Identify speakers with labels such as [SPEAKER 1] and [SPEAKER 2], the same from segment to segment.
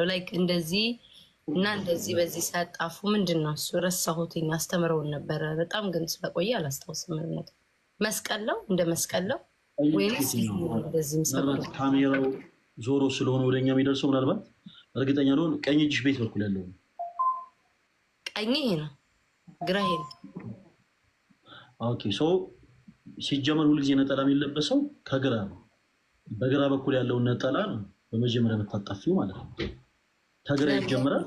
[SPEAKER 1] ላይክ እንደዚህ እና እንደዚህ በዚህ ሳጣፉ ምንድነው እሱ ረሳሁትኝ አስተምረውን ነበረ በጣም ግን ስለቆየ አላስታውስም ነገር መስቀል ነው እንደ መስቀል ነው ወይስ እንደዚህም ሰው
[SPEAKER 2] ካሜራው ዞሮ ስለሆነ ወደኛ የሚደርሰው ምናልባት እርግጠኛ ነው ቀኝ እጅሽ ቤት በኩል ያለው
[SPEAKER 1] ቀኝ ነው ግራ ይሄ
[SPEAKER 2] ኦኬ ሶ ሲጀመር ሁሉ ጊዜ ነጠላ የሚለበሰው ከግራ ነው በግራ በኩል ያለው ነጠላ ነው በመጀመሪያ መታጣፊው ማለት ነው ከግራ ይጀምራል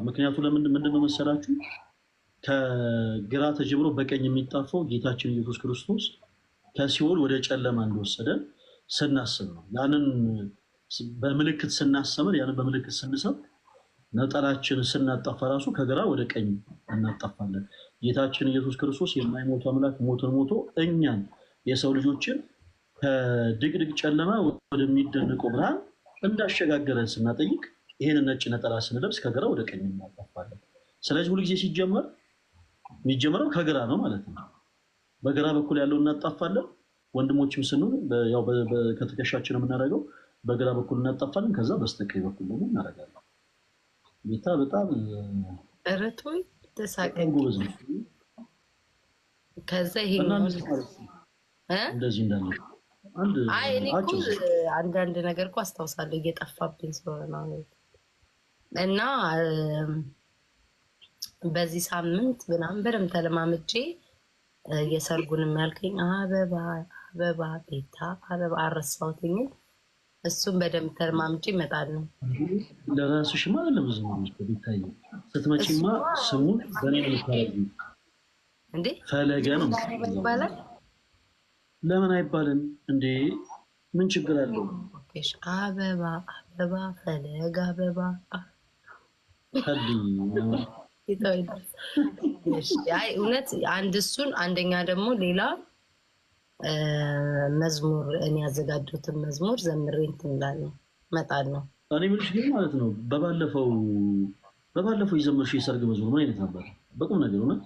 [SPEAKER 2] ምክንያቱ ለምንድነው መሰላችሁ ከግራ ተጀምሮ በቀኝ የሚጣፈው ጌታችን ኢየሱስ ክርስቶስ ከሲኦል ወደ ጨለማ እንደወሰደን ስናስብ ነው ያንን በምልክት ስናሰመር ያንን በምልክት ስንሰብ ነጠላችን ስናጣፋ ራሱ ከግራ ወደ ቀኝ እናጣፋለን ጌታችን ኢየሱስ ክርስቶስ የማይሞት አምላክ ሞትን ሞቶ እኛን የሰው ልጆችን ከድቅድቅ ጨለማ ወደሚደነቀው ብርሃን እንዳሸጋገረን ስናጠይቅ ይሄንን ነጭ ነጠላ ስንለብስ ከግራ ወደ ቀኝ እናጣፋለን ስለዚህ ሁሉ ጊዜ ሲጀመር የሚጀመረው ከግራ ነው ማለት ነው በግራ በኩል ያለው እናጣፋለን ወንድሞችም ስንሆን ያው ከትከሻችን የምናደርገው በግራ በኩል እናጣፋለን ከዛ በስተቀኝ በኩል ደግሞ እናደርጋለን ጌታ በጣም
[SPEAKER 1] እረቶይ ተሳቀኝ ከዛ ይሄን
[SPEAKER 2] እንደዚህ እንዳለ
[SPEAKER 1] አንዳንድ ነገር እኮ አስታውሳለሁ እየጠፋብኝ ስለሆነ ነው እና በዚህ ሳምንት ምናምን በደምብ ተለማምጬ የሰርጉንም ያልከኝ አበባ ቤታ አበባ አረሳሁትኝ እሱም በደምብ ተለማምጬ እመጣለሁ
[SPEAKER 2] ለራስሽማ ለምዝሙሮች ቤታዬ ስትመጪማ ስሙን በእኔ ነው የምታረጊው
[SPEAKER 1] እንዴ
[SPEAKER 2] ፈለገ ነው
[SPEAKER 1] ይባላል
[SPEAKER 2] ለምን አይባልም እንዴ ምን ችግር አለው
[SPEAKER 1] አበባ ፈለገ አበባ እውነት አንድ እሱን አንደኛ ደግሞ ሌላ መዝሙር እኔ ያዘጋጀሁትን መዝሙር ዘምሬ እንትን እላለሁ እመጣለሁ
[SPEAKER 2] እኔ ምንሽ ግን ማለት ነው በባለፈው የዘመርሽ የሰርግ መዝሙር ምን አይነት ነበር በቁም ነገር እውነት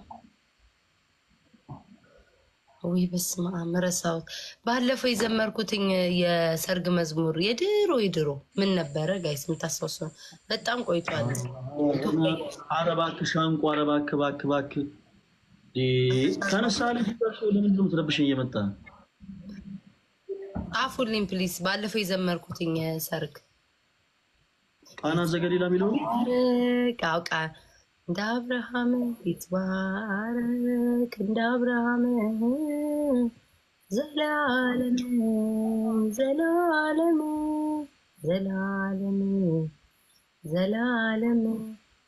[SPEAKER 1] ወይ በስመ አብ ረሳሁት ባለፈው የዘመርኩትኝ የሰርግ መዝሙር የድሮ ምን ነበረ ጋይስ የምታስታውሱ በጣም ቆይቷል
[SPEAKER 2] አረባክ ሻንቆ አረባክ ባክ ከነሳለ ይደርሶ ለምንድን ነው ትረብሽኝ እየመጣ
[SPEAKER 1] ጻፉልኝ ፕሊዝ ባለፈው የዘመርኩትኝ ሰርግ
[SPEAKER 2] ቃና ዘገሊላ የሚለው
[SPEAKER 1] ቃውቃ እንደ አብርሃም ይትባረክ እንደ አብርሃም ዘላለም ዘላለም ዘላለም ዘላለም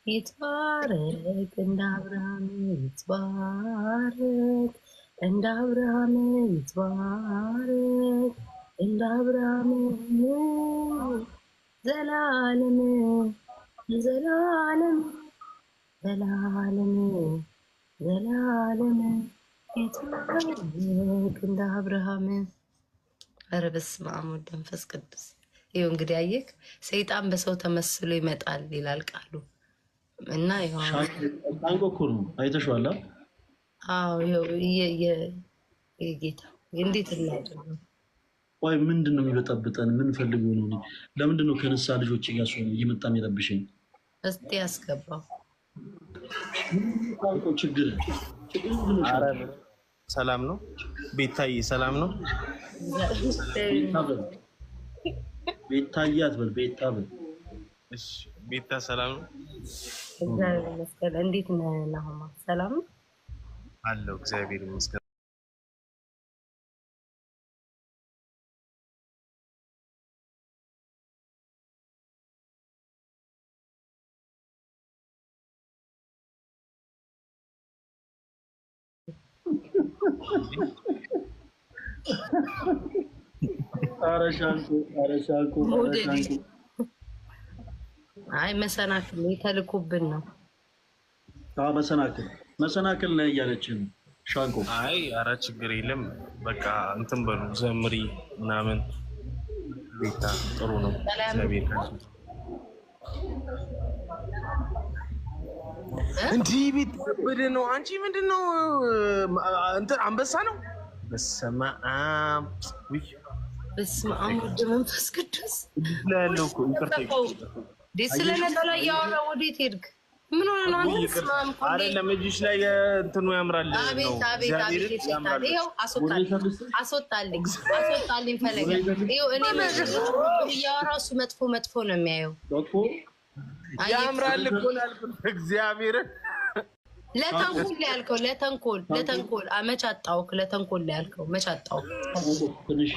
[SPEAKER 1] ይትባረክ እንደ አብርሃም ይትባረክ እንደ አብርሃም ይትባረክ እንደ አብርሃም ዘላለም ዘላለም ዘላለም ዘላለም ይትባረክ እንደ አብርሃም ኧረ በስመ አብ ወወልድ ወመንፈስ ቅዱስ ይኸው እንግዲህ አየህ ሰይጣን በሰው ተመስሎ ይመጣል ይላል ቃሉ እና ይኸው
[SPEAKER 2] አንቆኩሩ አይተሽዋል
[SPEAKER 1] አዎ የጌታ እንዴት እናደርግ
[SPEAKER 2] ወይ ምንድነው የሚበጠብጠን ምን ፈልገው ነው ለምንድነው ከነሳ ልጆች ጋር ሰው እየመጣ የሚረብሽኝ
[SPEAKER 1] እስቲ ያስገባው
[SPEAKER 2] ችግር
[SPEAKER 3] ሰላም ነው ቤታዬ ሰላም ነው
[SPEAKER 2] ቤታዬ አትበል ቤታ በል
[SPEAKER 3] እሺ ቤታ ሰላም ነው
[SPEAKER 1] እግዚአብሔር ይመስገን እንዴት ነህ ናሆማ ሰላም ነው
[SPEAKER 3] አለው እግዚአብሔር ይመስገን
[SPEAKER 2] አረሻንኩ
[SPEAKER 1] አይ መሰናክል ተልኮብን ነው
[SPEAKER 2] መሰናክል ላይ ያለችን ሻንቆ
[SPEAKER 3] አይ ኧረ ችግር የለም በቃ እንትን በሉ ዘምሪ ምናምን ቤታ ጥሩ ነው እግዚአብሔር እንዴ ቤት ወደ ነው አንቺ ምንድነው እንትን አንበሳ ነው በስመ አብ ወይ
[SPEAKER 1] በስመ አብ ወልድ መንፈስ ቅዱስ
[SPEAKER 3] ለለው እኮ
[SPEAKER 1] ደስ ስለነጠላ ያወራ ወዴት ሄድክ ምን ሆነ ነው አንተ ስማም
[SPEAKER 3] አይደለም እጅሽ ላይ እንትኑ ያምራል ነው
[SPEAKER 1] አቤት አቤት አቤት ይኸው አስወጣልኝ ፈለገ ይኸው እኔ ያወራው እሱ መጥፎ ነው የሚያየው
[SPEAKER 3] ያምራል እኮ አልኩት እግዚአብሔር
[SPEAKER 1] ለተንኮል አመቻጣውክ ለተንኮል ላይ ያልከው መቻጣው
[SPEAKER 2] ትንሽ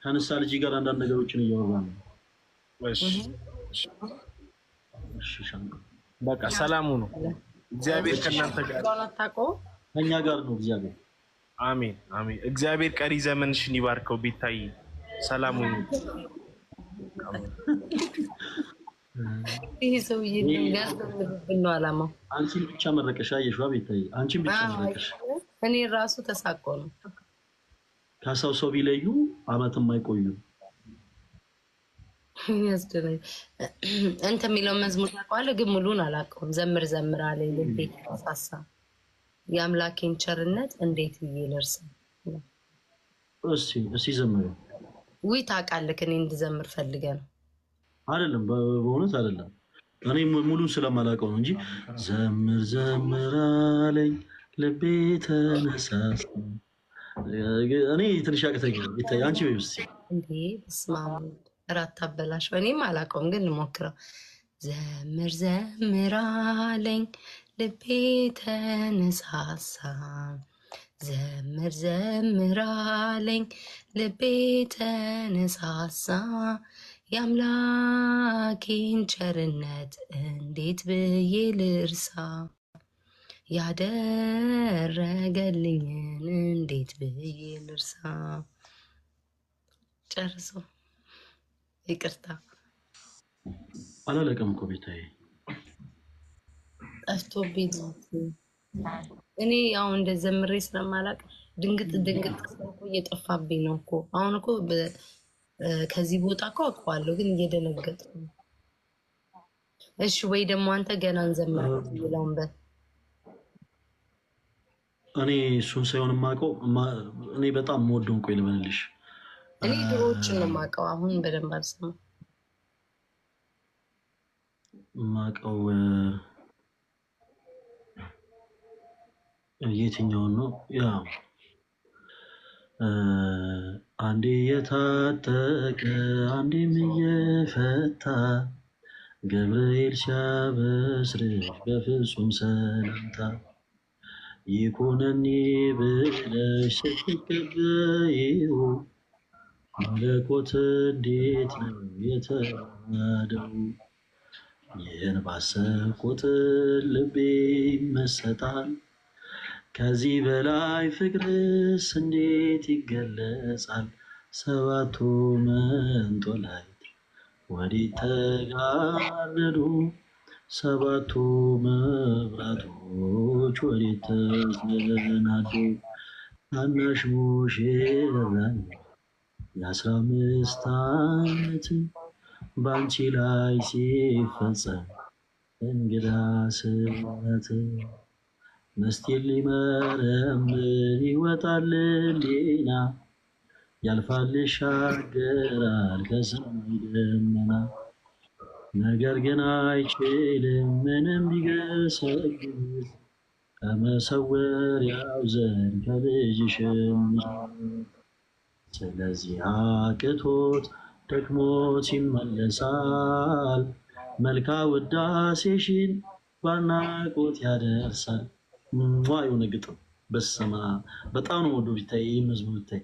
[SPEAKER 2] ከነሳ ልጅ ጋር አንዳንድ ነገሮችን እያወራ ነው እሺ ሻንቆ
[SPEAKER 3] በቃ ሰላሙ ነው እግዚአብሔር ከእናንተ ጋር
[SPEAKER 2] ከኛ ጋር ነው እግዚአብሔር
[SPEAKER 3] አሜን አሜን እግዚአብሔር ቀሪ ዘመንሽን ይባርከው ቢታይ ሰላሙ ነው
[SPEAKER 1] ይሄ ሰውዬ እንደሚያስፈልግብን ነው አላማው
[SPEAKER 2] አንቺ ብቻ መረቀሻ የሽዋ ቢታይ አንቺ ብቻ መረቀሽ
[SPEAKER 1] እኔ ራሱ ተሳቆ ነው
[SPEAKER 2] ካሳው ሰው ቢለዩ አመትም አይቆዩ
[SPEAKER 1] ያስደረኝ እንተ የሚለው መዝሙር ታውቀዋለህ ግን ሙሉን አላውቀውም ዘምር አለኝ ልቤ ተሳሳ የአምላኬን ቸርነት እንዴት ይልርስ
[SPEAKER 2] እሺ ዘምሩ
[SPEAKER 1] ወይ ታውቃለህ እኔ እንድዘምር ፈልገህ ነው
[SPEAKER 2] አይደለም በእውነት አይደለም እኔ ሙሉን ስለማላውቀው ነው እንጂ ዘምር አለኝ ልቤ ተነሳሳ እኔ ትንሽ አቅተኛል ቢታይ አንቺ በይስ
[SPEAKER 1] እንዴ በስማም ራት አበላሽ እኔም አላውቀውም ግን እንሞክረው ዘምር አለኝ ልቤ ተነሳሳ ዘምር አለኝ ልቤ ተነሳሳ የአምላኬን ቸርነት እንዴት ብዬ ልርሳ ያደረገልኝን እንዴት ብዬ ልርሳ ጨርሶ ይቅርታ
[SPEAKER 2] አላለቀም እኮ ቤታዬ
[SPEAKER 1] ጠፍቶብኝ ነው እኔ አሁን እንደዘምሬ ስለማላውቅ ድንግጥ ሰው እየጠፋብኝ ነው እኮ አሁን እኮ ከዚህ ቦታ እኮ አውቀዋለሁ ግን እየደነገጥኩ ነው እሺ ወይ ደግሞ አንተ ገና እንዘምራለን ይላውን በል
[SPEAKER 2] እኔ እሱን ሳይሆን የማውቀው እኔ በጣም የምወደውን ቆይ ልበልልሽ
[SPEAKER 1] እኔ ድሮዎችን ነው የማውቀው አሁን በደንብ አልሰማም
[SPEAKER 2] የማውቀው የትኛውን ነው ያ አንዴ የታጠቀ አንዴም እየፈታ ገብርኤል ሲያበስርሽ በፍጹም ሰላምታ ይኩነኒ ብለሽ ስትቀበይው መለኮት እንዴት ነው የተዋሃደው ይህን ባሰብኩ ቁጥር ልቤ ይመሰጣል ከዚህ በላይ ፍቅርስ እንዴት ይገለጻል ሰባቱ መንጦላዕት ወዴት ተጋረዱ ሰባቱ መብራቶች ወዴት ተሰናዱ ታናሽ ሙሽራዬ የ15 ዓመት በአንቺ ላይ ሲፈጸም እንግዳ ስነት ምስጢር ሊመረምር ይወጣል ሌና ያልፋል ይሻገራል ከሰማይ ደመና ነገር ግን አይችልም ምንም ቢገሰግስ ከመሰወሪያው ዘንድ ከልጅሽም ስለዚህ አቅቶት ደክሞት ይመለሳል መልካ ውዳሴሽን ባናቆት ያደርሳል የሆነ ግጥም በስማ በጣም ነው ወዶ ቢታይ መዝሙር ቢታይ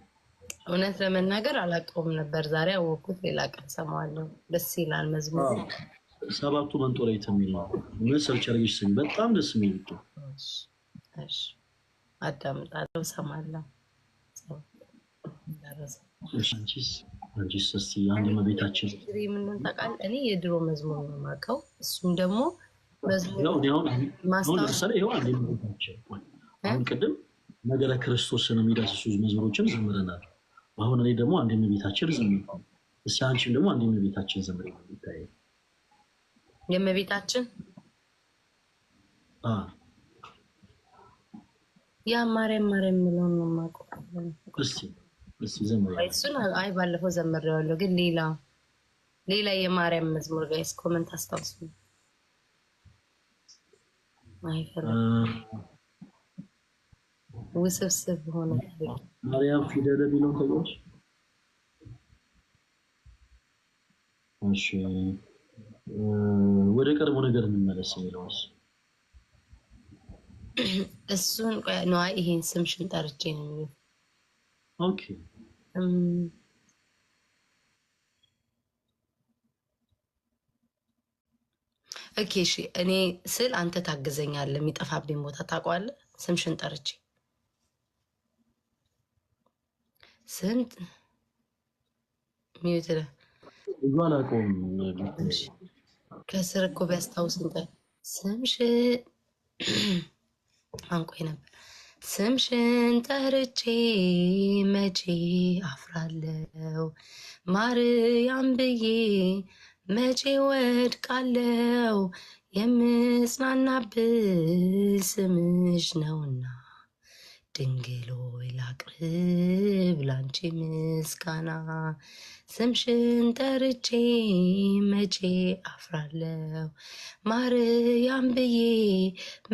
[SPEAKER 1] እውነት ለመናገር አላውቀውም ነበር ዛሬ አወቅኩት ሌላ ቀን ሰማዋለሁ ደስ ይላል መዝሙር
[SPEAKER 2] ሰባቱ መንጦላዕት የሚል ነው ሰርች አድርገሽ ስሚ በጣም ደስ የሚል ነው
[SPEAKER 1] እሺ አዳምጣለሁ ሰማለሁ
[SPEAKER 2] አንቺስ እስቲ አንድ መቤታችን
[SPEAKER 1] ምን ታውቃለህ እኔ የድሮ መዝሙር ነው የማውቀው እሱም ደግሞ
[SPEAKER 2] አሁን ቅድም ነገረ ክርስቶስን የሚዳስሱ መዝሙሮችን ዘምረናል አሁን እኔ ደግሞ አንድ የመቤታችን ዘምር እስኪ አንቺም ደግሞ አንድ የመቤታችን ዘምር ይታይ
[SPEAKER 1] የመቤታችን ያ ማርያም ማርያም የሚለውን ነው የማውቀው።
[SPEAKER 2] እስቲ ዘምር።
[SPEAKER 1] እሱን አይ ባለፈው ዘምሬዋለሁ፣ ግን ሌላ የማርያም መዝሙር ጋይስ ኮመንት አስታውሱ። ውስብስብ ሆነ
[SPEAKER 2] ማርያም ፊደል ቢለው ተቆጭ። እሺ ወደ ቀድሞ ነገር እንመለስ የሚለውስ
[SPEAKER 1] እሱን ነው። ይሄን ስምሽን ጠርቼ ነው የሚለው።
[SPEAKER 2] ኦኬ
[SPEAKER 1] ኦኬ እሺ። እኔ ስል አንተ ታግዘኛለህ። የሚጠፋብኝ ቦታ ታውቀዋለህ። ስምሽን ጠርቼ ስንት ሚዩት
[SPEAKER 2] አላውቀውም።
[SPEAKER 1] ከስር እኮ ቢያስታውስን ስምሽን አንቆይ ነበር። ስምሽን ጠርቼ መቼ አፍራለው፣ ማርያም ብዬ መቼ ወድቃለው፣ የምጽናናብሽ ስምሽ ነውና ድንግል ሆይ ላቅርብ ላንቺ ምስጋና። ስምሽን ጠርቼ መቼ አፍራለው፣ ማርያም ብዬ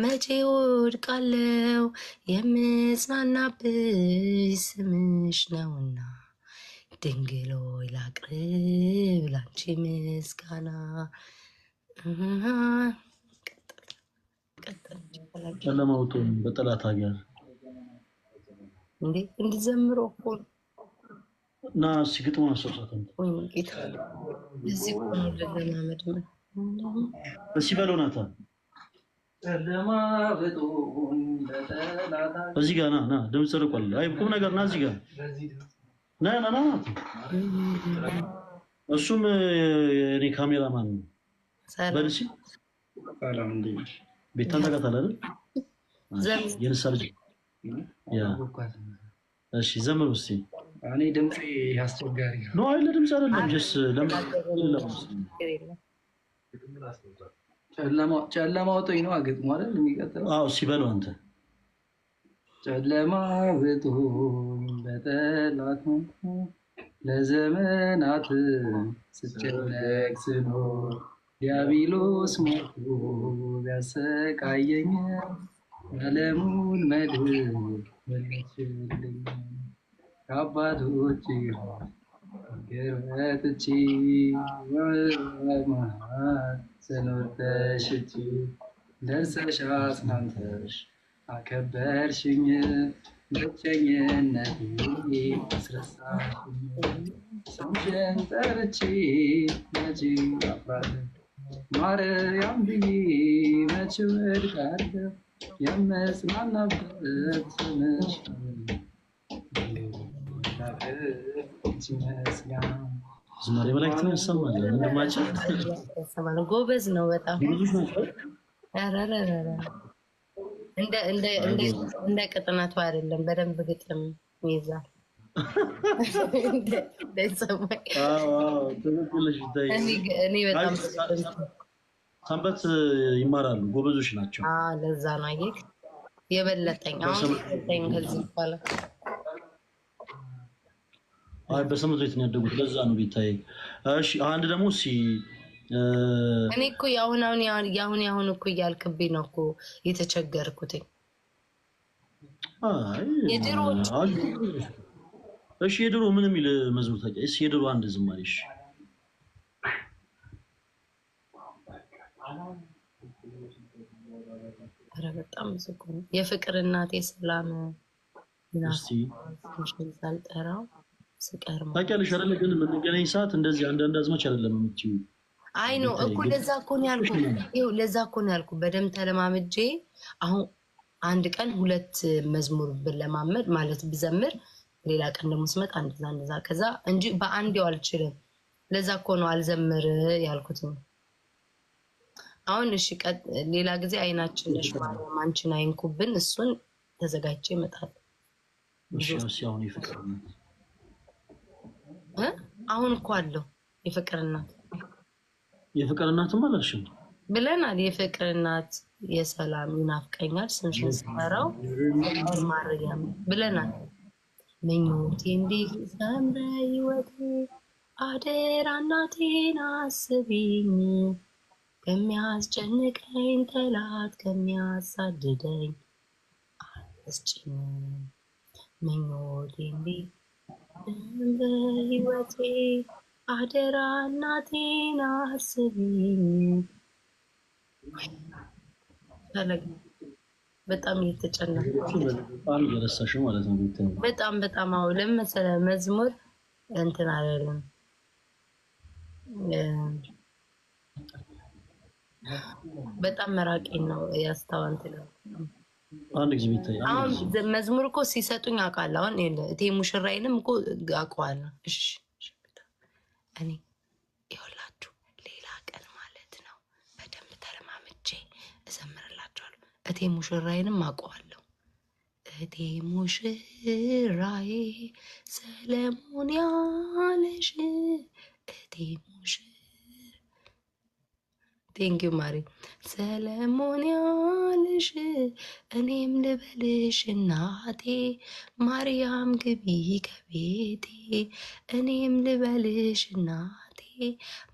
[SPEAKER 1] መቼ ወድቃለው፣ የምጽናናብሽ ስምሽ ነውና ድንግል ሆይ ላቅርብ ላንቺ ምስጋና።
[SPEAKER 2] ጨለማ ወጥቶ በጠላት ሀገር
[SPEAKER 1] እንዴ እንድዘምሮ እኮ
[SPEAKER 2] እና ሲግጥሙ አሰብሳት
[SPEAKER 1] ወይ ጌታ እዚህ እኮ ነው ለማመድ ነው።
[SPEAKER 2] እሺ በለው ናታን እዚህ ጋር ና ድምፅ ርቋል። አይ ቁም ነገር ና እዚህ ጋር ና እሱም የኔ ካሜራማን ነው። በልሲ ሰላም እንዴ ቤታን ታውቃታለህ አይደል? የንሳ ልጅ ያ እሺ ዘምሩ እስቲ።
[SPEAKER 4] እኔ ድምጼ አስቸጋሪ
[SPEAKER 2] ነው አይደል? ድምጽ አይደለም ጀስ
[SPEAKER 4] ጨለማ ወጥቶኝ ነው አገጥሞ አይደል የሚቀጥለው?
[SPEAKER 2] አዎ ሲበለው አንተ
[SPEAKER 4] ጨለማ ወጥቶኝ በጠላት ለዘመናት ስጨነቅ ስኖር ዲያብሎስ ሞቶ ቢያሰቃየኝ ዓለሙን መድን መለስልኝ ከአባቶች ሀገር ወጥቼ መሃል ስኖር ተሽቼ ደርሰሽ አጽናንተሽ አከበርሽኝ ብቸኝነቴ አስረሳሽኝ ስምሽን ጠርቼ መቼ አፍራለሁ ማርያም ብዬ መቼ ወድቃለሁ የምጽናናበት ስምሽ
[SPEAKER 2] ዝማሬ መላእክት ነው ይሰማል። ወንድማችን
[SPEAKER 1] ጎበዝ ነው በጣም እንደ ቅጥነቱ አይደለም፣ በደንብ ግጥም ይይዛል። እኔ በጣም
[SPEAKER 2] ሰንበት ይማራሉ፣ ጎበዞች ናቸው።
[SPEAKER 1] ለዛ ነው አየህ የበለጠኝ አሁን ከዚህ በኋላ
[SPEAKER 2] በሰንበት ቤት ነው ያደጉት። ለዛ ነው ቤታዬ። እሺ አንድ ደግሞ
[SPEAKER 1] እኔ እኮ ያሁን እኮ እያልክብኝ ነው እኮ የተቸገርኩት።
[SPEAKER 2] እሺ የድሮ ምን የሚል መዝሙር ታውቂያለሽ? የድሮ አንድ ዝማሬ። እሺ
[SPEAKER 1] ኧረ በጣም ብዙ እኮ ነው። የፍቅር እናቴ ሰላም ሳልጠራው ስቀር
[SPEAKER 2] ታውቂያለሽ አይደለ? ግን የምንገናኝ ሰዓት እንደዚህ አንዳንድ አዝማች አይደለም የምትይው።
[SPEAKER 1] አይ ነው እኮ ለዛ እኮ ነው ያልኩ። በደምብ ተለማምጄ አሁን አንድ ቀን ሁለት መዝሙር ብለማመድ ማለት ብዘምር፣ ሌላ ቀን ደግሞ ስመጣ እንደዛ ከዛ እንጂ በአንዴው አልችልም። ለዛ እኮ ነው አልዘምር ያልኩት። አሁን እሺ ሌላ ጊዜ አይናችን ነሽ ማርያም አንቺን አይንኩብን፣ እሱን ተዘጋጅቼ እመጣለሁ።
[SPEAKER 2] እሺ አሁን የፍቅር እናት
[SPEAKER 1] አሁን እኮ አለው የፍቅር እናት።
[SPEAKER 2] የፍቅር እናትም አላልሽም?
[SPEAKER 1] ብለናል። የፍቅር እናት የሰላም ይናፍቀኛል ስምሽን ስጠራው የፍቅር ማርያም ብለናል። ምኞቴ እንዲሰምር ሕይወቴ አደራ እናቴን አስቢኝ ከሚያስጨንቀኝ ጠላት ከሚያሳድደኝ አስጭኝ ምኞቴ እንዲሰምር ሕይወቴ አደራ እናቴን አስቢኝ። በጣም እየተጨነኩ
[SPEAKER 2] እየረሳሽ ማለት ነው።
[SPEAKER 1] በጣም አዎ። ለምን መሰለህ መዝሙር እንትን አይደለም በጣም መራቄን ነው ያስታወንት ነው።
[SPEAKER 2] አንድ ጊዜ ቢታይ
[SPEAKER 1] አሁን መዝሙር እኮ ሲሰጡኝ አውቃለሁ። አሁን እቴ ሙሽራዬንም እኮ አውቀዋለሁ። እሺ እኔ ይኸውላችሁ ሌላ ቀን ማለት ነው በደንብ ተለማምጄ እዘምርላችኋለሁ። እቴ ሙሽራዬንም አውቀዋለሁ። እቴ ሙሽራዬ ሰለሞን ያለሽ እቴ ሙሽራ ቴንኪው ማሪ ሰለሞን ያለሽ እኔም ልበልሽ እናቴ ማርያም ግቢ ከቤቴ እኔም ልበልሽ እናቴ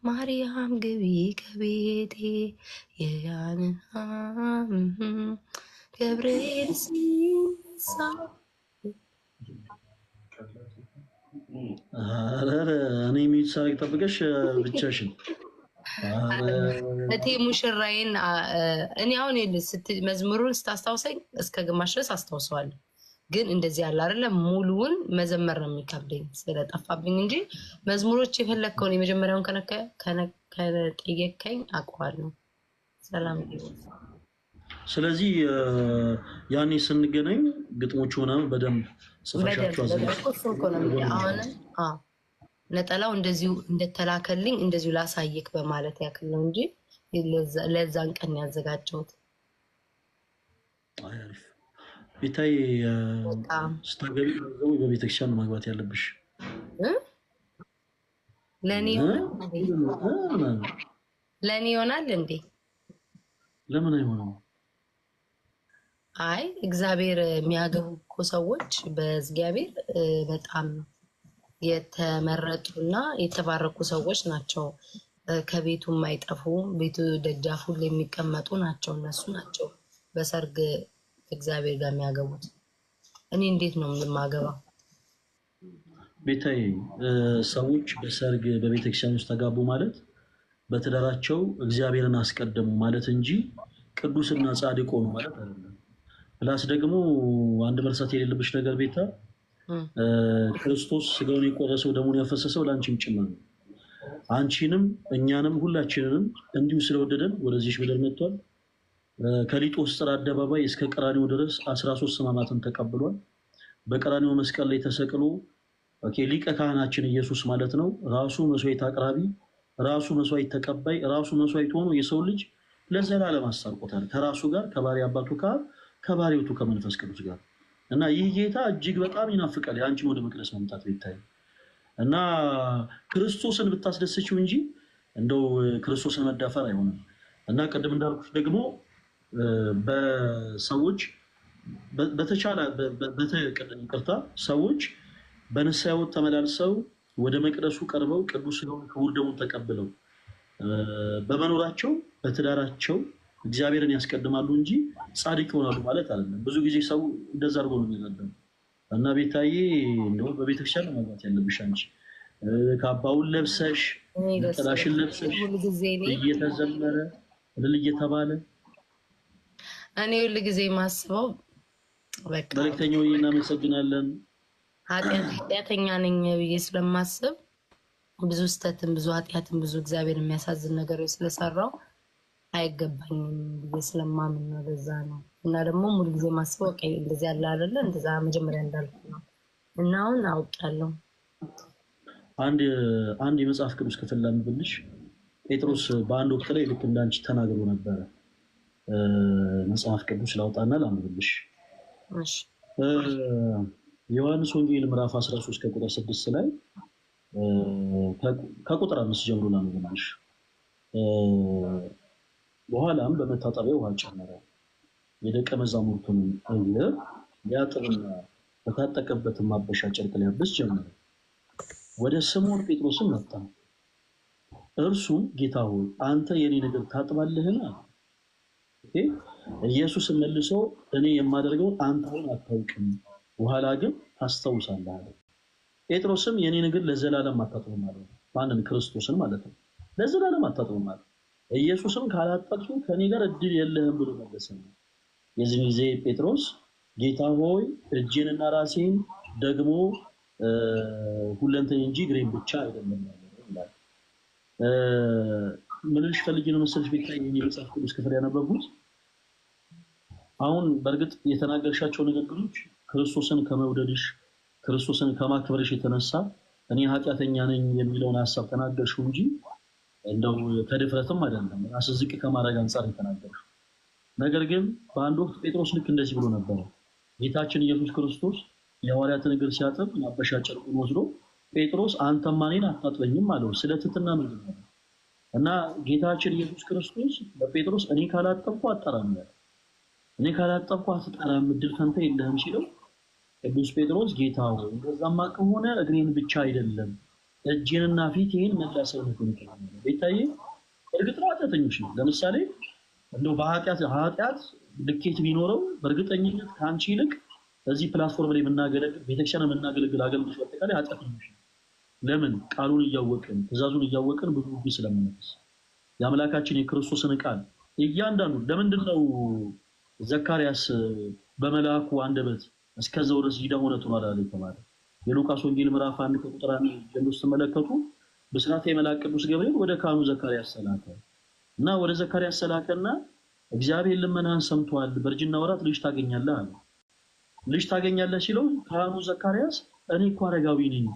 [SPEAKER 1] ማርያም ግቢ ከቤቴ የያን ገብርኤል ሲነሳ
[SPEAKER 2] እኔ የሚሳቅ ጠብቀሽ ብቻሽን
[SPEAKER 1] እቴ ሙሽራዬን እኔ አሁን መዝሙሩን ስታስታውሰኝ እስከ ግማሽ ድረስ አስታውሰዋለሁ። ግን እንደዚህ ያለ አይደለም ሙሉውን መዘመር ነው የሚከብደኝ ስለጠፋብኝ እንጂ መዝሙሮች የፈለግከውን የመጀመሪያውን ከጠየከኝ አውቀዋለሁ። ሰላም።
[SPEAKER 2] ስለዚህ ያኔ ስንገናኝ ግጥሞቹ ምናምን በደንብ ጽፈሻቸው
[SPEAKER 1] አሁንም ነጠላው እንደዚሁ እንደተላከልኝ እንደዚሁ ላሳየክ በማለት ያክል ነው እንጂ ለዛን ቀን ያዘጋጀሁት።
[SPEAKER 2] ቤታይ ስታገቢ በቤተክርስቲያን ነው ማግባት ያለብሽ።
[SPEAKER 1] ለእኔ ይሆናል እንዴ?
[SPEAKER 2] ለምን አይሆንም?
[SPEAKER 1] አይ እግዚአብሔር የሚያገቡ እኮ ሰዎች በእግዚአብሔር በጣም የተመረጡና የተባረኩ ሰዎች ናቸው። ከቤቱ የማይጠፉ ቤቱ ደጃፉ የሚቀመጡ ናቸው። እነሱ ናቸው በሰርግ እግዚአብሔር ጋር የሚያገቡት። እኔ እንዴት ነው የማገባው?
[SPEAKER 2] ቤታይ ሰዎች በሰርግ በቤተክርስቲያን ውስጥ ተጋቡ ማለት በትዳራቸው እግዚአብሔርን አስቀደሙ ማለት እንጂ ቅዱስና ጻድቅ ሆኑ ማለት አይደለም። ፕላስ ደግሞ አንድ መርሳት የሌለብሽ ነገር ቤታ ክርስቶስ ስጋውን የቆረሰው ደሙን ያፈሰሰው ለአንቺም ጭምር ነው። አንቺንም እኛንም ሁላችንንም እንዲሁ ስለወደደን ወደዚህ ምድር መጥቷል። ከሊጦስጥራ አደባባይ እስከ ቀራኒዮ ድረስ 13 ሕማማትን ተቀብሏል። በቀራኒዮ መስቀል ላይ ተሰቅሎ ሊቀ ካህናችን ኢየሱስ ማለት ነው። ራሱ መስዋዕት አቅራቢ፣ ራሱ መስዋዕት ተቀባይ፣ ራሱ መስዋዕት ሆኖ የሰው ልጅ ለዘላለም አስታርቆታል ከራሱ ጋር ከባሪ አባቱ ጋር ከባሪውቱ ከመንፈስ ቅዱስ ጋር እና ይህ ጌታ እጅግ በጣም ይናፍቃል የአንቺን ወደ መቅደስ መምጣት ቤታይ እና ክርስቶስን ብታስደስችው እንጂ እንደው ክርስቶስን መዳፈር አይሆንም። እና ቅድም እንዳልኩሽ ደግሞ በሰዎች በተቻለ ይቅርታ ሰዎች በንስሐ ሕይወት ተመላልሰው ወደ መቅደሱ ቀርበው ቅዱስ ሥጋውን ክቡር ደሙን ተቀብለው በመኖራቸው በትዳራቸው እግዚአብሔርን ያስቀድማሉ እንጂ ጻድቅ ይሆናሉ ማለት አይደለም። ብዙ ጊዜ ሰው እንደዛ አድርጎ ነው የሚረዳው። እና ቤታዬ እንደው በቤተክርስቲያን ማግባት ያለብሽ አንቺ ካባውን ለብሰሽ ነጠላሽን ለብሰሽ እየተዘመረ እልል እየተባለ
[SPEAKER 1] እኔ ሁሉ ጊዜ ማስበው በቃ
[SPEAKER 2] መልእክተኛው እናመሰግናለን
[SPEAKER 1] ኃጢአተኛ ነኝ ብዬ ስለማስብ ብዙ ስተትን ብዙ ኃጢአትን ብዙ እግዚአብሔር የሚያሳዝን ነገሮች ስለሰራው አይገባኝም ብዬ ስለማምን ነው። ለዛ ነው። እና ደግሞ ሙሉ ጊዜ ማስበው ቀይ እንደዚህ ያለ አይደለ እንደዛ መጀመሪያ እንዳልኩ ነው። እና አሁን አውቃለሁ።
[SPEAKER 2] አንድ የመጽሐፍ ቅዱስ ክፍል ላንብብልሽ። ጴጥሮስ በአንድ ወቅት ላይ ልክ እንዳንቺ ተናግሮ ነበረ። መጽሐፍ ቅዱስ ላውጣና ላንብብልሽ።
[SPEAKER 1] እሺ
[SPEAKER 2] ዮሐንስ ወንጌል ምዕራፍ 13 ከቁጥር 6 ላይ ከቁጥር 5 ጀምሮ ላንብብልሽ። በኋላም በመታጠቢያ ውሃ ጨመረ። የደቀ መዛሙርቱን እግር ሊያጥብና በታጠቀበትም ማበሻ ጨርቅ ሊያብስ ጀመረ። ወደ ስምዖን ጴጥሮስም መጣ። እርሱም ጌታ ሆይ አንተ የኔን እግር ታጥባለህን? ኢየሱስ መልሶ እኔ የማደርገውን አንተ አሁን አታውቅም፣ በኋላ ግን ታስታውሳለህ አለ። ጴጥሮስም የኔን እግር ለዘላለም አታጥብም አለ። ማንን? ክርስቶስን ማለት ነው። ለዘላለም አታጥብም አለ። ኢየሱስም ካላጠብኩ ከኔ ጋር እድል የለህም ብሎ መለሰ። የዚህ ጊዜ ጴጥሮስ ጌታ ሆይ እጄንና ራሴን ደግሞ ሁለንተን እንጂ እግሬን ብቻ አይደለም ይላል። ምን ልሽ ፈልጌ ነው መሰለሽ ቤታይ የመጽሐፍ ቅዱስ ክፍል ያነበብኩት። አሁን በእርግጥ የተናገርሻቸው ንግግሮች ክርስቶስን ከመውደድሽ ክርስቶስን ከማክበርሽ የተነሳ እኔ ኃጢአተኛ ነኝ የሚለውን ሐሳብ ተናገርሽው እንጂ እንደው ከድፍረትም አይደለም፣ ራስ ዝቅ ከማድረግ አንፃር የተናገርሽው። ነገር ግን በአንድ ወቅት ጴጥሮስ ልክ እንደዚህ ብሎ ነበር። ጌታችን ኢየሱስ ክርስቶስ የሐዋርያትን እግር ሲያጥብ ማበሻ ጨርቁን ወስዶ ጴጥሮስ አንተማ እኔን አታጥበኝም አለው። ስለ ትሕትና ምንድን ነው? እና ጌታችን ኢየሱስ ክርስቶስ ለጴጥሮስ እኔ ካላጠብኩ አጠራም ያለ እኔ ካላጠብኩ አትጠራም እድል ፈንታ የለህም ሲለው ቅዱስ ጴጥሮስ ጌታ ሆይ እንደዛማ ከሆነ እግሬን ብቻ አይደለም እጄንና ፊቴን መላ ሰውነቴን ይቀበል። ቤታዬ እርግጥ ነው ኃጢአተኞች ነው። ለምሳሌ እንደው ኃጢአት ልኬት ቢኖረው በእርግጠኝነት ከአንቺ ይልቅ እዚህ ፕላትፎርም ላይ የምናገለግል ቤተክርስቲያን የምናገለግል አገልግሎት በአጠቃላይ ኃጢአተኞች ነው። ለምን? ቃሉን እያወቅን ትእዛዙን እያወቅን ብዙ ውጊ ስለምንፈስ የአምላካችን የክርስቶስን ቃል እያንዳንዱ ለምንድን ነው ዘካርያስ በመልአኩ አንደበት እስከዛው ድረስ ዲዳ ሆነ ተማራለ ተማረ? የሉቃስ ወንጌል ምዕራፍ 1 ከቁጥር 1 ጀምሮ ስትመለከቱ በስራተ የመልአክ ቅዱስ ገብርኤል ወደ ካህኑ ዘካርያስ ሰላከ እና ወደ ዘካርያስ ሰላከና እግዚአብሔር ልመናህን ሰምቷል፣ በእርጅና ወራት ልጅ ታገኛለህ አለ። ልጅ ታገኛለህ ሲለው ካህኑ ዘካርያስ እኔ እኮ አረጋዊ ነኝ፣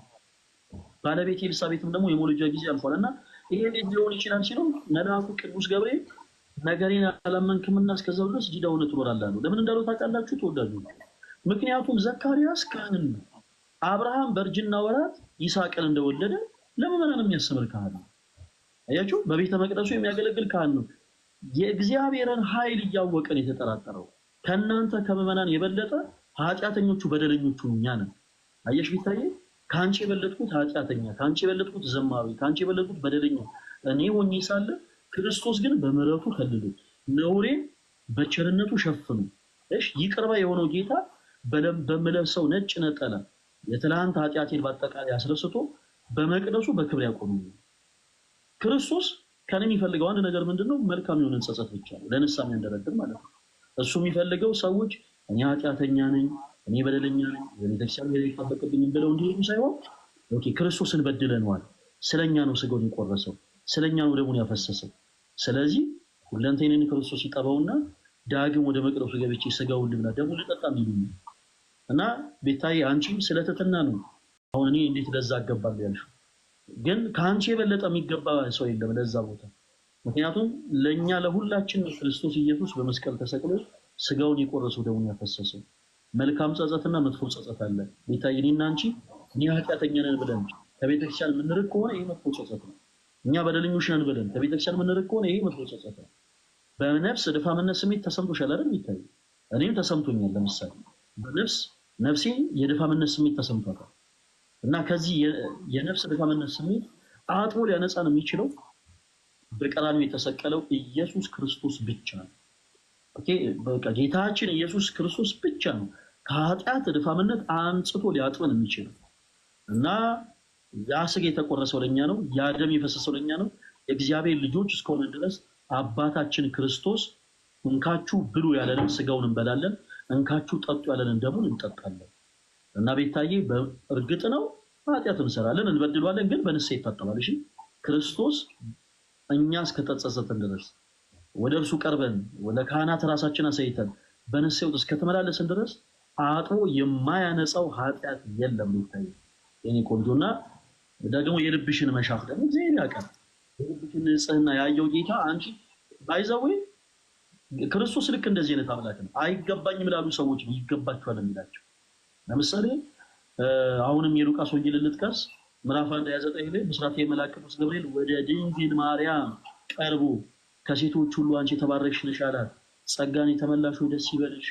[SPEAKER 2] ባለቤቴ ኤልሳቤጥም ደግሞ የመውለጃ ጊዜ አልፏልና ይሄ እንዴት ሊሆን ይችላል ሲለው መልአኩ ቅዱስ ገብርኤል ነገሬን አላመንክምና እስከዛው ድረስ ዲዳ ሆነ ትኖራለህ አለው። ለምን እንዳለው ታውቃላችሁ ተወዳጆች? ምክንያቱም ዘካርያስ ካህን ነው። አብርሃም በእርጅና ወራት ይስሐቅን እንደወለደ ለምዕመናን የሚያስተምር ካህን ነው። አያችሁ፣ በቤተ መቅደሱ የሚያገለግል ካህን ነው። የእግዚአብሔርን ኃይል እያወቀን የተጠራጠረው ከናንተ ከምዕመናን የበለጠ ኃጢአተኞቹ በደለኞቹ እኛ ነን። አየሽ ቢታየ ካንቺ የበለጥኩት ኃጢአተኛ፣ ካንቺ የበለጥኩት ዘማዊ፣ ካንቺ የበለጥኩት በደለኛ እኔ ሆኜ ሳለ ክርስቶስ ግን በምሕረቱ ከልሎ ነውሬን በቸርነቱ ሸፍኑ። እሺ ይቅርባ የሆነው ጌታ በመለሰው ነጭ ነጠላ የትላንት ኃጢአቴን በአጠቃላይ አስረስቶ በመቅደሱ በክብር ያቆመኝ ክርስቶስ ከኔ የሚፈልገው አንድ ነገር ምንድነው? መልካም የሆነ ጸጸት ብቻ ነው፣ ለንስሐ የሚያንደረድር ማለት ነው። እሱ የሚፈልገው ሰዎች እኔ ኃጢአተኛ ነኝ፣ እኔ በደለኛ ነኝ፣ የቤተክርስቲያን ይጠበቅብኝ ብለው እንዲሄዱ ሳይሆን ኦኬ ክርስቶስን በድለነዋል፣ ስለኛ ነው ስጋውን የቆረሰው፣ ስለኛ ነው ደሙን ያፈሰሰው። ስለዚህ ሁለንተኛን ክርስቶስ ይጠባውና ዳግም ወደ መቅደሱ ገብቼ ስጋውን ልብላ ደሙን ልጠጣ የሚሉኝ እና ቤታዬ አንቺም ስለተተና ነው አሁን እኔ እንዴት ለዛ አገባለሁ ያልሽው። ግን ከአንቺ የበለጠ የሚገባ ሰው የለም ለዛ ቦታ። ምክንያቱም ለኛ ለሁላችን ክርስቶስ ኢየሱስ በመስቀል ተሰቅሎ ስጋውን የቆረሰው ደሙን ያፈሰሰው። መልካም ጸጸትና መጥፎ ጸጸት አለ ቤታዬ። እኔና አንቺ እኛ ኃጢአተኛ ነን ብለን ከቤተክርስቲያን የምንርቅ ከሆነ ይሄ መጥፎ ጸጸት ነው። እኛ በደለኞች ነን ብለን ከቤተክርስቲያን የምንርቅ ከሆነ ይሄ መጥፎ ጸጸት ነው። በነፍስ ድፋምነት ስሜት ተሰምቶሻል አይደል? ይታይ እኔም ተሰምቶኛል። ለምሳሌ በነፍስ ነፍሴ የድፋምነት ስሜት ተሰምቷታል እና ከዚህ የነፍስ ድፋምነት ስሜት አጥቦ ሊያነጻን የሚችለው በቀራንዮ የተሰቀለው ኢየሱስ ክርስቶስ ብቻ ነው። ኦኬ በቃ ጌታችን ኢየሱስ ክርስቶስ ብቻ ነው ከኃጢአት ድፋምነት አንጽቶ ሊያጥበን የሚችለው እና ያ ስጋ የተቆረሰው ለኛ ነው፣ ያ ደም የፈሰሰው ለኛ ነው። የእግዚአብሔር ልጆች እስከሆነ ድረስ አባታችን ክርስቶስ እንካችሁ ብሉ ያለንን ስጋውን እንበላለን፣ እንካችሁ ጠጡ ያለንን ደሙን እንጠጣለን። እና ቤታዬ በእርግጥ ነው ኃጢአት እንሰራለን፣ እንበድሏለን፣ ግን በንስሐ ይታጠባል። እሺ ክርስቶስ እኛ እስከተጸጸትን ድረስ ወደ እርሱ ቀርበን ወደ ካህናት ራሳችን አሳይተን በንስሐ ውስጥ እስከተመላለስን ድረስ አጥቦ የማያነጻው ኃጢአት የለም። ቤታዬ የኔ ቆንጆና ደግሞ የልብሽን መሻት ደግሞ እግዚአብሔር ያውቃል። የልብሽን ንጽህና ያየው ጌታ አንቺ ባይዘው ክርስቶስ ልክ እንደዚህ አይነት አምላክ ነው። አይገባኝም ላሉ ሰዎች ነው ይገባቸዋል የሚላቸው። ለምሳሌ አሁንም የሉቃስ ወንጌል ልጥቀስ ምዕራፍ 1:29 ላይ ብስራተ የመልአክ ቅዱስ ገብርኤል ወደ ድንግል ማርያም ቀርቦ ከሴቶች ሁሉ አንቺ የተባረክሽ ነሽ አላት። ጸጋን የተመላሽ ሆይ ደስ ይበልሽ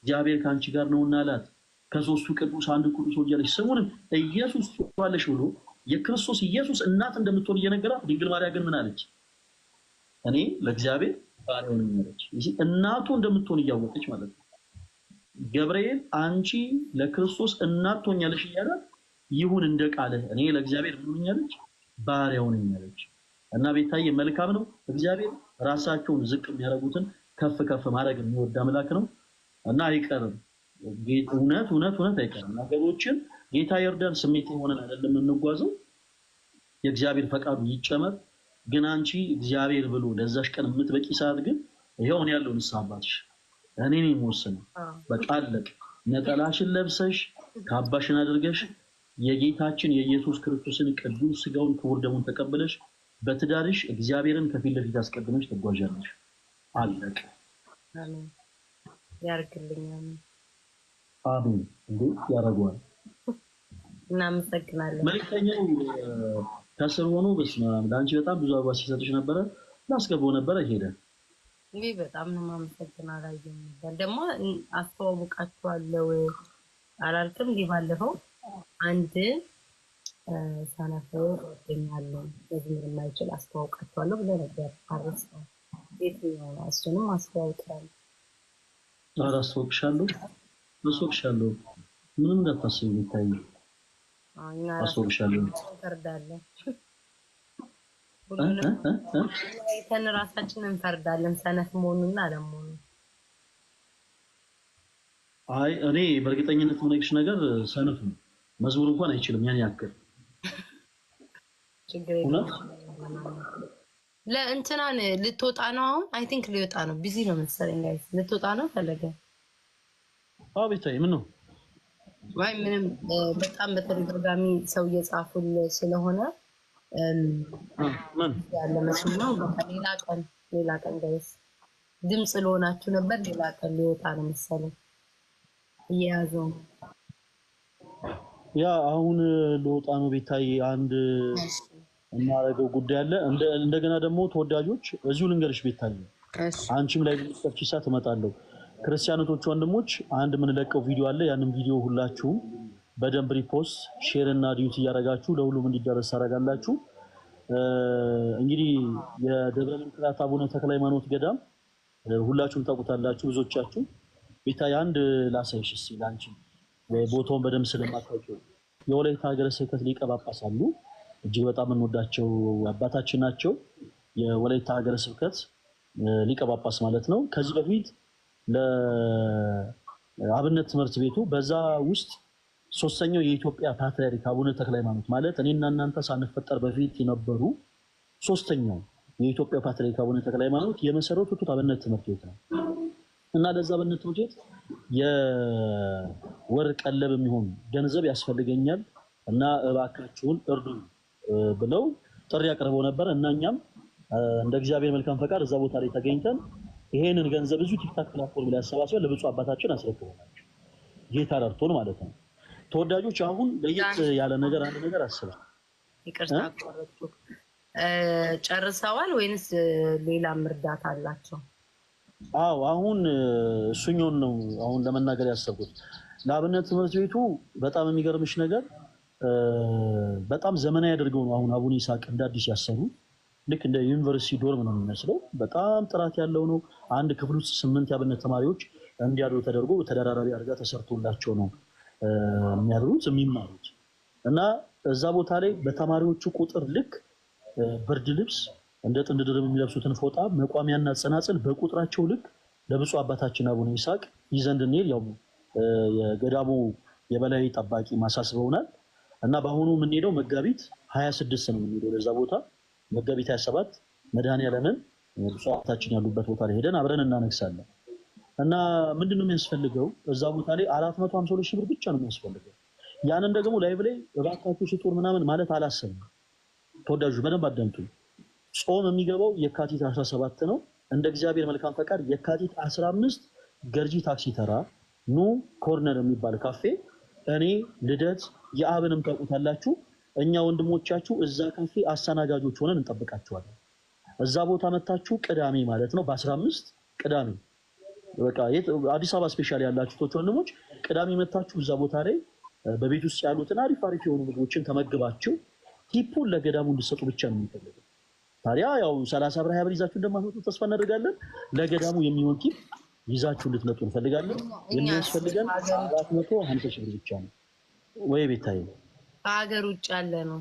[SPEAKER 2] እግዚአብሔር ከአንቺ ጋር ነውና አላት። ከሶስቱ ቅዱስ አንዱ ቅዱስ ወልጃለሽ ስሙንም ኢየሱስ ትባለሽ ብሎ የክርስቶስ ኢየሱስ እናት እንደምትሆን እየነገራት ድንግል ማርያም ግን ምን አለች? እኔ ለእግዚአብሔር ባሪያው ነኝ አለች። እናቱ እንደምትሆን እያወቀች ማለት ነው። ገብርኤል አንቺ ለክርስቶስ እናት ትሆኛለሽ እያላት ይሁን እንደ ቃልህ እኔ ለእግዚአብሔር ምን ሆኛለች? ባሪያው ነኝ አለች። እና ቤታዬ መልካም ነው። እግዚአብሔር ራሳቸውን ዝቅ የሚያደርጉትን ከፍ ከፍ ማድረግ የሚወድ አምላክ ነው እና አይቀርም። እውነት እውነት እውነት አይቀርም። ነገሮችን ጌታ ይርዳን። ስሜት ሆነን አይደለም የምንጓዘው። የእግዚአብሔር ፈቃዱ ይጨመር። ግን አንቺ እግዚአብሔር ብሎ ለዛሽ ቀን የምትበቂ ሰዓት ግን ይሄው ነው ያለው። ንስሐ አባትሽ እኔ ነኝ የምወስነው። በቃ አለቅ። ነጠላሽን ለብሰሽ ካባሽን አድርገሽ የጌታችን የኢየሱስ ክርስቶስን ቅዱስ ስጋውን ክቡር ደሙን ተቀበለሽ በትዳርሽ እግዚአብሔርን ከፊት ለፊት አስቀድመሽ ትጓዣለሽ። አለቅ።
[SPEAKER 1] አሜን ያርግልኛል።
[SPEAKER 2] አሜን። እንዴት ያደርገዋል።
[SPEAKER 1] እናመሰግናለን።
[SPEAKER 2] መልእክተኛው ከስር ሆኖ በስመ አብ ለአንቺ በጣም ብዙ አበባ ሲሰጥሽ ነበረ። ላስገባው ነበረ ሄደ።
[SPEAKER 1] ይሄ በጣም ነው የማመሰግነው። አላየሁም ነበር ደግሞ አስተዋውቃችኋለሁ አላልክም? እንዲህ ባለፈው አንድ ሰነፍ ጓደኛለሁ በዝምር የማይችል አስተዋውቃችኋለሁ ብለህ ነበር። አረሳው የትኛው ነው? እሱንም አስተዋውቃለሁ።
[SPEAKER 2] አስተዋውቅሻለሁ አስተዋውቅሻለሁ። ምንም እንዳታስቢ ይታይ አስተዋውቅሻለሁ።
[SPEAKER 1] እንፈርዳለን ሁሉንም ራሳችንን እንፈርዳለን ሰነፍ መሆኑና አለመሆኑ።
[SPEAKER 2] አይ እኔ በእርግጠኝነት የምነግርሽ ነገር ሰነፍ ነው። መዝሙር እንኳን አይችልም ያን ያክል
[SPEAKER 1] ችግር የለም። ለእንትናን ልትወጣ ነው አሁን። አይ ቲንክ ሊወጣ ነው። ቢዚ ነው መሰለኝ ጋይስ። ልትወጣ ነው ፈለገ።
[SPEAKER 2] አዎ ቤታዬ ምን ነው?
[SPEAKER 1] ወይ ምንም በጣም በተደጋጋሚ ሰው እየጻፉል ስለሆነ
[SPEAKER 2] ምን
[SPEAKER 1] ያለ መስሎኝ ነው። በቃ ሌላ ቀን ጋይስ ድምጽ ለሆናችሁ ነበር። ሌላ ቀን ሊወጣ ነው መሰለኝ እየያዘው።
[SPEAKER 2] ያ አሁን ልወጣ ነው ቤታዬ። አንድ እናረገው ጉዳይ አለ። እንደገና ደግሞ ተወዳጆች እዚሁ ልንገርሽ ቤታዬ፣ አንቺም ላይ ልትፈቺ ሰዓት እመጣለሁ። ክርስቲያኖች ወንድሞች አንድ የምንለቀው ቪዲዮ አለ። ያንን ቪዲዮ ሁላችሁም በደንብ ሪፖስት ሼር እና ዲዩት እያደረጋችሁ ለሁሉም እንዲደረስ ታደርጋላችሁ። እንግዲህ የደብረ ምንክራት አቡነ ተክለ ሃይማኖት ገዳም ሁላችሁም ታውቁታላችሁ ብዙዎቻችሁ። ቤታዬ አንድ ላሳይሽ እስኪ ላንቺ ቦታውን በደንብ ስለማታውቂው የወላይታ ሀገረ ስብከት ሊቀ ጳጳስ አሉ። እጅግ በጣም እንወዳቸው አባታችን ናቸው። የወላይታ ሀገረ ስብከት ሊቀ ጳጳስ ማለት ነው። ከዚህ በፊት ለአብነት ትምህርት ቤቱ በዛ ውስጥ ሶስተኛው የኢትዮጵያ ፓትርያርክ አቡነ ተክለ ሃይማኖት ማለት እኔና እናንተ ሳንፈጠር በፊት የነበሩ ሶስተኛው የኢትዮጵያ ፓትርያርክ አቡነ ተክለ ሃይማኖት የመሰረቱት አብነት ትምህርት ቤት ነው እና ለዛ አብነት ትምህርት ቤት የወር ቀለብ የሚሆን ገንዘብ ያስፈልገኛል እና እባካችሁን እርዱ ብለው ጥሪ አቅርበው ነበር እና እኛም እንደ እግዚአብሔር መልካም ፈቃድ እዛ ቦታ ላይ ተገኝተን ይሄንን ገንዘብ እዚሁ ቲክታክ ፕላትፎርም ላይ አሰባስበን ለብፁዕ አባታችን አስረክበናል። ጌታ ረድቶን ማለት ነው። ተወዳጆች አሁን ለየት ያለ ነገር አንድ ነገር አስበን
[SPEAKER 1] ይቅርታ አቋረጥኩ። ጨርሰዋል ወይንስ ሌላም እርዳታ አላቸው?
[SPEAKER 2] አዎ አሁን እሱኛውን ነው አሁን ለመናገር ያሰብኩት። ለአብነት ትምህርት ቤቱ በጣም የሚገርምሽ ነገር በጣም ዘመናዊ ያደርገው ነው አሁን አቡነ ይስሐቅ እንደ አዲስ ያሰሩ። ልክ እንደ ዩኒቨርሲቲ ዶርም ነው የሚመስለው። በጣም ጥራት ያለው ነው። አንድ ክፍል ውስጥ 8 የአብነት ተማሪዎች እንዲያድሩ ተደርጎ ተደራራቢ አድርጋ ተሰርቶላቸው ነው የሚያድሩት የሚማሩት እና እዛ ቦታ ላይ በተማሪዎቹ ቁጥር ልክ ብርድ ልብስ እንደ ጥንድ ድርብ የሚለብሱትን ፎጣ መቋሚያና ጸናጽል በቁጥራቸው ልክ ለብፁዕ አባታችን አቡነ ይስሐቅ ይዘን እንድንሄድ ያው የገዳሙ የበላይ ጠባቂ ማሳስበውናል እና በአሁኑ የምንሄደው መጋቢት 26 ነው የምንሄደው ለዛ ቦታ። መጋቢት 27 መድኃኔዓለምን ብፁዕ አባታችን ያሉበት ቦታ ላይ ሄደን አብረን እናነግሳለን እና ምንድነው የሚያስፈልገው እዛ ቦታ ላይ 452 ሺህ ብር ብቻ ነው የሚያስፈልገው። ያንን ደግሞ ላይቭ ላይ እባካችሁ ስጡን ምናምን ማለት አላሰብም። ተወዳጆች በደንብ አዳምጡ። ጾም የሚገባው የካቲት 17 ነው። እንደ እግዚአብሔር መልካም ፈቃድ የካቲት 15 ገርጂ ታክሲ ተራ ኑ ኮርነር የሚባል ካፌ እኔ ልደት የአብንም ታውቁታላችሁ እኛ ወንድሞቻችሁ እዛ ካፌ አስተናጋጆች ሆነን እንጠብቃችኋለን። እዛ ቦታ መታችሁ ቅዳሜ ማለት ነው በ15 ቅዳሜ በቃ አዲስ አበባ ስፔሻሊ ያላችሁ ቶች ወንድሞች ቅዳሜ መታችሁ እዛ ቦታ ላይ በቤት ውስጥ ያሉትን አሪፍ አሪፍ የሆኑ ምግቦችን ተመግባችሁ ቲፑን ለገዳሙ እንድሰጡ ብቻ ነው የሚፈልገው። ታዲያ ያው 30 ብር 20 ብር ይዛችሁ እንደማትመጡ ተስፋ እናደርጋለን። ለገዳሙ የሚሆን ቲፕ ይዛችሁ እንድትመጡ እንፈልጋለን። የሚያስፈልገን 450 ሺህ ብር ብቻ ነው። ወይ ቤታዬ
[SPEAKER 1] ከሀገር ውጭ ያለ ነው።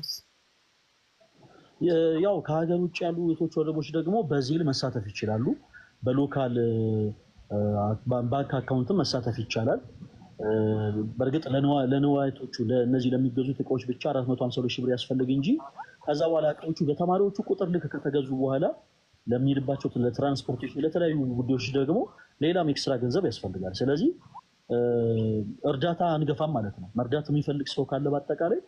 [SPEAKER 2] ያው ከሀገር ውጭ ያሉ ቶች ወንድሞች ደግሞ በዚህ መሳተፍ ይችላሉ። በሎካል ባንክ አካውንትም መሳተፍ ይቻላል። በእርግጥ ለንዋያቶቹ ለነዚህ ለሚገዙት እቃዎች ብቻ 452 ሺህ ብር ያስፈልግ እንጂ ከዛ በኋላ እቃዎቹ በተማሪዎቹ ቁጥር ልክ ከተገዙ በኋላ ለሚሄድባቸው ለትራንስፖርቴሽን ለተለያዩ ጉዳዮች ደግሞ ሌላም ኤክስትራ ገንዘብ ያስፈልጋል። ስለዚህ እርዳታ አንገፋም ማለት ነው። መርዳት የሚፈልግ ሰው ካለ በአጠቃላይ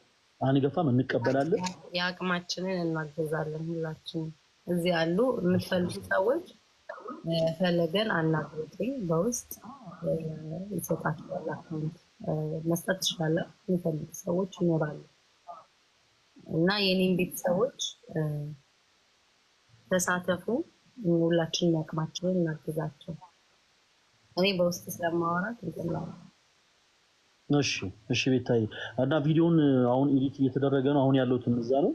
[SPEAKER 2] አንገፋም፣ እንቀበላለን።
[SPEAKER 1] የአቅማችንን እናገዛለን። ሁላችንም እዚህ ያሉ የምትፈልጉ ሰዎች ፈለገን አናግሩኝ፣ በውስጥ ይሰጣችኋል። አካውንት መስጠት ትችላለህ። የሚፈልጉ ሰዎች ይኖራሉ እና የኔም ቤተሰቦች ተሳተፉ። ሁላችንም ያቅማችንን እናግዛቸው። እኔ በውስጥ ስለማወራት እንጥላለን።
[SPEAKER 2] እሺ ቤታዬ እና ቪዲዮን አሁን ኤዲት እየተደረገ ነው። አሁን ያለው እዛ ነው።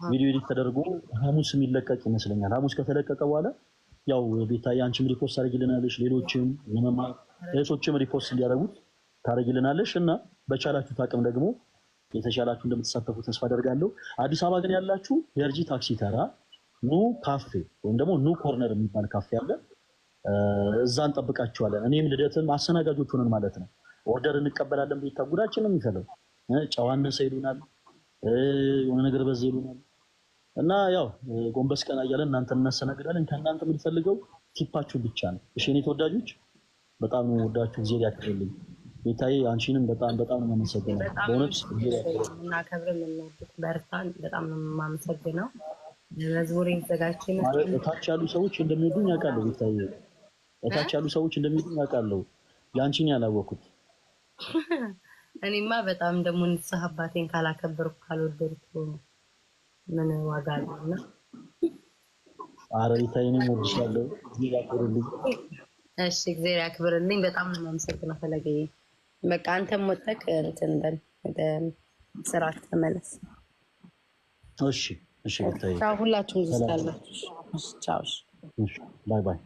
[SPEAKER 2] ቪዲዮ ኤዲት ተደርጎ ሐሙስ የሚለቀቅ ይመስለኛል። ሐሙስ ከተለቀቀ በኋላ ያው ቤታዬ አንቺም ሪፖስት ታደርጊልናለሽ፣ ሌሎችም የመማር እህቶችም ሪፖስት እንዲያደርጉት ታደርጊልናለሽ እና በቻላችሁት አቅም ደግሞ የተሻላችሁ እንደምትሳተፉ ተስፋ አደርጋለሁ። አዲስ አበባ ግን ያላችሁ የርጂ ታክሲ ተራ ኑ ካፌ ወይም ደግሞ ኑ ኮርነር የሚባል ካፌ አለ። እዛ እንጠብቃችኋለን። እኔም ልደትም አስተናጋጆች ሆነን ማለት ነው። ኦርደር እንቀበላለን። ቤታ ጉዳችንም ይፈለው ጨዋነሰ ይሉናል፣ የሆነ ነገር በዛ ይሉናል እና ያው ጎንበስ ቀና እያለን እናንተን እናስተናግዳለን። ከእናንተ የምንፈልገው ቲፓችሁ ብቻ ነው። እሺ እኔ ተወዳጆች በጣም ነው ወዳችሁ። ጊዜ ያክልልኝ ቤታዬ፣ አንቺንም በጣም ነው የማመሰግነው። በእውነት
[SPEAKER 1] እናከብር የምንወድቅ በርታን። በጣም ነው የማመሰግነው። ለመዝሙር የተዘጋጀ
[SPEAKER 2] እታች ያሉ ሰዎች እንደሚወዱኝ ያውቃለሁ ቤታዬ፣ እታች ያሉ ሰዎች እንደሚወዱኝ ያውቃለሁ። ያንቺን ያላወኩት
[SPEAKER 1] እኔማ በጣም ደግሞ ንስሐ አባቴን ካላከበርኩ ካልወደድኩ ምን ዋጋ አለና?
[SPEAKER 2] ኧረ ቤታዬ እኔም እወድሻለሁ። እግዚአብሔር ያክብርልኝ።
[SPEAKER 1] እሺ እግዚአብሔር ያክብርልኝ። በጣም ነው የማመሰግነው ፈለገዬ። በቃ አንተም ወጥተህ እንትን በል ወደ ስራ ተመለስ።
[SPEAKER 2] እሺ ቤታዬ፣
[SPEAKER 1] ሁላችሁም ዝስታላችሁ። ቻው።
[SPEAKER 2] ባይ ባይ።